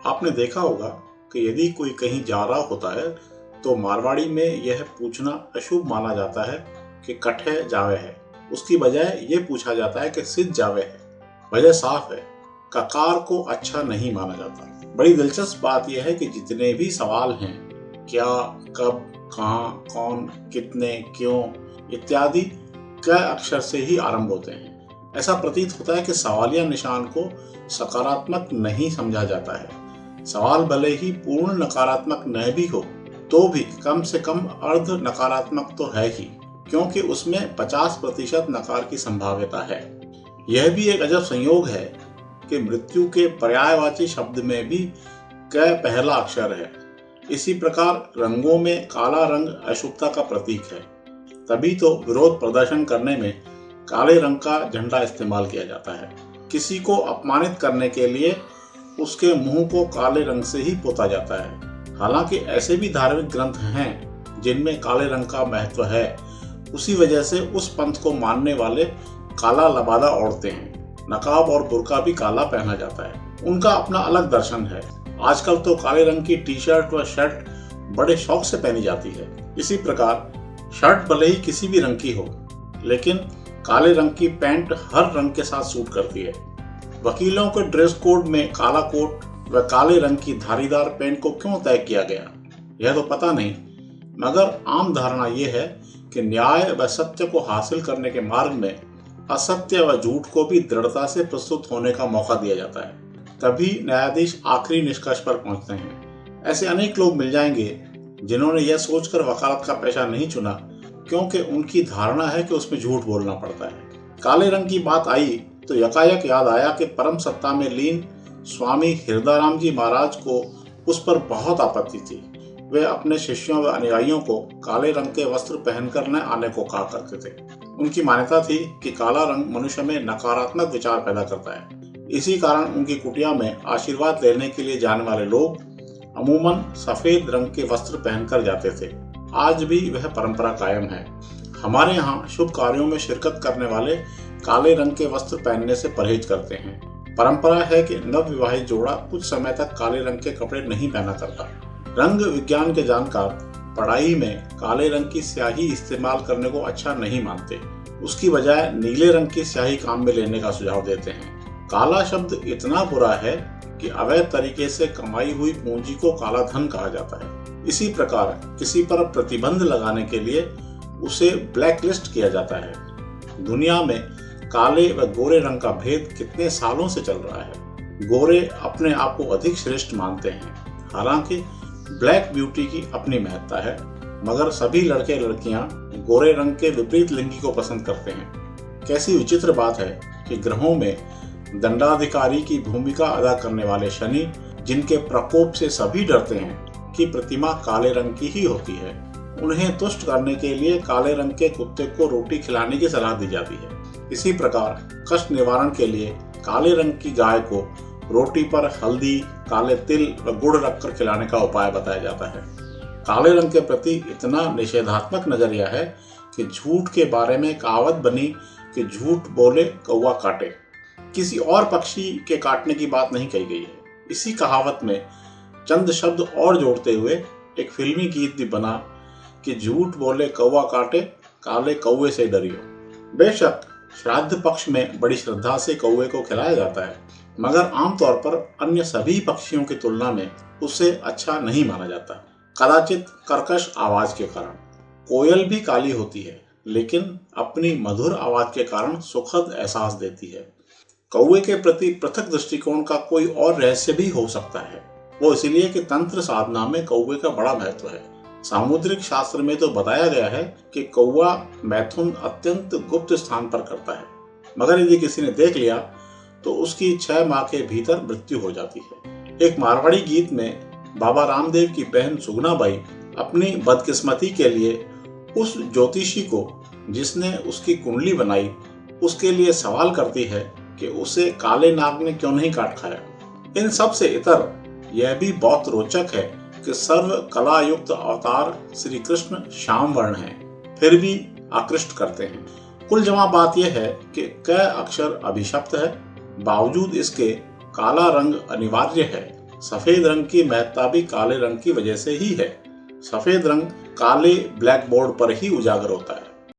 आपने देखा होगा कि यदि कोई कहीं जा रहा होता है तो मारवाड़ी में यह पूछना अशुभ माना जाता है कि कठे जावे है। उसकी बजाय यह पूछा जाता है कि सिद्ध जावे है। वजह साफ है, ककार को अच्छा नहीं माना जाता। बड़ी दिलचस्प बात यह है कि जितने भी सवाल हैं, क्या, कब, कहाँ, कौन, कितने, क्यों इत्यादि क अक्षर से ही आरंभ होते हैं। ऐसा प्रतीत होता है कि सवालिया निशान को सकारात्मक नहीं समझा जाता है। सवाल भले ही पूर्ण नकारात्मक न भी हो तो भी कम से कम अर्ध नकारात्मक तो है ही, क्योंकि उसमें 50% नकार की संभाव्यता है। यह भी एक अजब संयोग है कि मृत्यु के पर्यायवाची शब्द में भी क पहला अक्षर है। इसी प्रकार रंगों में काला रंग अशुभता का प्रतीक है। तभी तो विरोध प्रदर्शन करने में काले रंग का झंडा इस्तेमाल किया जाता है। किसी को अपमानित करने के लिए उसके मुंह को काले रंग से ही पोता जाता है। हालांकि ऐसे भी धार्मिक ग्रंथ हैं जिनमें काले रंग का महत्व है। उसी वजह से उस पंथ को मानने वाले काला लबादा ओढ़ते हैं। नकाब और बुर्का भी काला पहना जाता है। उनका अपना अलग दर्शन है। आजकल तो काले रंग की टी शर्ट व शर्ट बड़े शौक से पहनी जाती है। इसी प्रकार शर्ट भले ही किसी भी रंग की हो, लेकिन काले रंग की पैंट हर रंग के साथ सूट करती है। वकीलों के ड्रेस कोड में काला कोट व काले रंग की धारीदार पेंट को क्यों तय किया गया, यह तो पता नहीं, मगर आम धारणा यह है कि न्याय व सत्य को हासिल करने के मार्ग में असत्य व झूठ को भी दृढ़ता से प्रस्तुत होने का मौका दिया जाता है। तभी न्यायाधीश आखिरी निष्कर्ष पर पहुंचते हैं। ऐसे अनेक लोग मिल जाएंगे जिन्होंने यह सोचकर वकालत का पेशा नहीं चुना क्योंकि उनकी धारणा है कि उसमें झूठ बोलना पड़ता है। काले रंग की बात आई तो यकायक याद आया कि परम सत्ता में लीन स्वामी हृदयराम जी महाराज को उस पर बहुत आपत्ति थी। वे अपने शिष्यों व अनुयायियों को काले रंग के वस्त्र पहनकर न आने को कहा करते थे। उनकी मान्यता थी कि काला रंग मनुष्य में नकारात्मक विचार पैदा करता है। इसी कारण उनकी कुटिया में आशीर्वाद लेने के लिए जाने वाले लोग अमूमन सफेद रंग के वस्त्र पहनकर जाते थे। आज भी वह परंपरा कायम है। हमारे यहाँ शुभ कार्यों में शिरकत करने वाले काले रंग के वस्त्र पहनने से परहेज करते हैं। परंपरा है कि नवविवाहित जोड़ा कुछ समय तक काले रंग के कपड़े नहीं पहना करता। रंग विज्ञान के जानकार पढ़ाई में काले रंग की स्याही इस्तेमाल करने को अच्छा नहीं मानते। उसकी बजाय नीले रंग की स्याही काम में लेने का सुझाव देते हैं। काला शब्द इतना बुरा है कि अवैध तरीके से कमाई हुई पूंजी को काला धन कहा जाता है। इसी प्रकार किसी पर प्रतिबंध लगाने के लिए उसे ब्लैक लिस्ट किया जाता है। दुनिया में काले व गोरे रंग का भेद कितने सालों से चल रहा है। गोरे अपने आप को अधिक श्रेष्ठ मानते हैं। हालांकि ब्लैक ब्यूटी की अपनी महत्ता है, मगर सभी लड़के लड़कियां गोरे रंग के विपरीत लिंगी को पसंद करते हैं। कैसी विचित्र बात है कि ग्रहों में दंडाधिकारी की भूमिका अदा करने वाले शनि, जिनके प्रकोप से सभी डरते हैं, की प्रतिमा काले रंग की ही होती है। उन्हें तुष्ट करने के लिए काले रंग के कुत्ते को रोटी खिलाने की सलाह दी जाती है। इसी प्रकार कष्ट निवारण के लिए काले रंग की गाय को रोटी पर हल्दी, काले तिल व गुड़ रखकर खिलाने का उपाय बताया जाता है। काले रंग के प्रति इतना निषेधात्मक नजरिया है कि झूठ के बारे में कहावत बनी कि झूठ बोले कौवा काटे। किसी और पक्षी के काटने की बात नहीं कही गई है। इसी कहावत में चंद शब्द और जोड़ते हुए एक फिल्मी गीत भी बना कि झूठ बोले कौवा काटे, काले कौवे से डरियो। बेशक श्राद्ध पक्ष में बड़ी श्रद्धा से कौवे को खिलाया जाता है, मगर आमतौर पर अन्य सभी पक्षियों की तुलना में उसे अच्छा नहीं माना जाता। कदाचित कर्कश आवाज के कारण। कोयल भी काली होती है, लेकिन अपनी मधुर आवाज के कारण सुखद एहसास देती है। कौवे के प्रति पृथक दृष्टिकोण का कोई और रहस्य भी हो सकता है। वो इसलिए कि तंत्र साधना में कौवे का बड़ा महत्व है। सामुद्रिक शास्त्र में तो बताया गया है कि कौवा मैथुन अत्यंत गुप्त स्थान पर करता है, मगर यदि किसी ने देख लिया तो उसकी 6 माह के भीतर मृत्यु हो जाती है। एक मारवाड़ी गीत में बाबा रामदेव की बहन सुगनाबाई अपनी बदकिस्मती के लिए उस ज्योतिषी को, जिसने उसकी कुंडली बनाई, उसके लिए सवाल करती है कि उसे काले नाग ने क्यों नहीं काट खाया। इन सब से इतर यह भी बहुत रोचक है कि सर्व कला युक्त अवतार श्री कृष्ण श्याम वर्ण है, फिर भी आकृष्ट करते हैं। कुल जमा बात यह है कि क अक्षर अभिशप्त है, बावजूद इसके काला रंग अनिवार्य है। सफेद रंग की महत्ता भी काले रंग की वजह से ही है। सफेद रंग काले ब्लैक बोर्ड पर ही उजागर होता है।